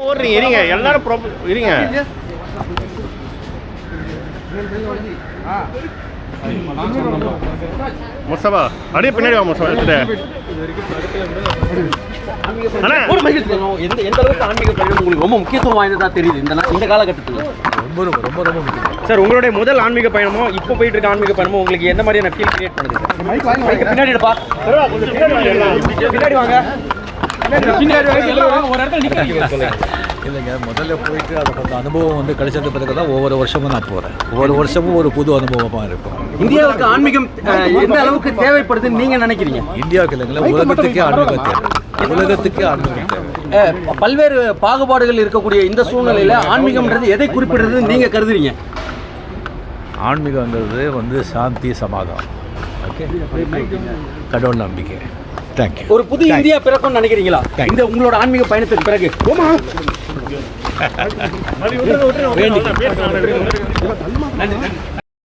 ஓடுறீங்க இருங்க எல்லாரும் இருங்க. முஸ்தபா அப்படியே பின்னாடி வா முஸ்தபா எந்த அளவுக்கு ஆன்மீக பயணம் உங்களுக்கு ரொம்ப முக்கியத்துவம் வாய்ந்ததா தெரியுது இந்த காலகட்டத்தில்? ரொம்ப ரொம்ப ரொம்ப முக்கியம் சார். உங்களுடைய முதல் ஆன்மீக பயணமோ இப்போ போயிட்டு இருக்க ஆன்மீக பயணமோ உங்களுக்கு எந்த மாதிரியான ஃபீல் கிரியேட் பண்ணுது? பின்னாடி எடுப்பா, பின்னாடி வாங்க, ஒரு இடத்துல நிற்க. இல்லைங்க, முதல்ல போயிட்டு அதை அந்த அனுபவம் வந்து கிடைச்சது பிறகு தான் ஒவ்வொரு வருஷமும் நான் போகிறேன். ஒவ்வொரு வருஷமும் ஒரு புது அனுபவமாக இருக்கும். இந்தியாவுக்கு ஆன்மீகம் எந்த அளவுக்கு தேவைப்படுதுன்னு நீங்கள் நினைக்கிறீங்க? இந்தியாவுக்கு இல்லைங்களா, உலகத்துக்கே ஆன்மீகம் தேவை. உலகத்துக்கே ஆன்மீகம் தேவை. பல்வேறு பாகுபாடுகள் இருக்கக்கூடிய இந்த சூழ்நிலையில் ஆன்மீகம்ன்றது எதை குறிப்பிடுறதுன்னு நீங்கள் கருதுறீங்க? ஆன்மீகங்கிறது வந்து சாந்தி, சமாதானம். ஓகே, கடவுள் நம்பிக்கை. தேங்க்யூ. ஒரு புது இந்தியா பிறக்கும்னு நினைக்கிறீங்களா இந்த உங்களோட ஆன்மீக பயணத்துக்கு பிறகு? நன்றி.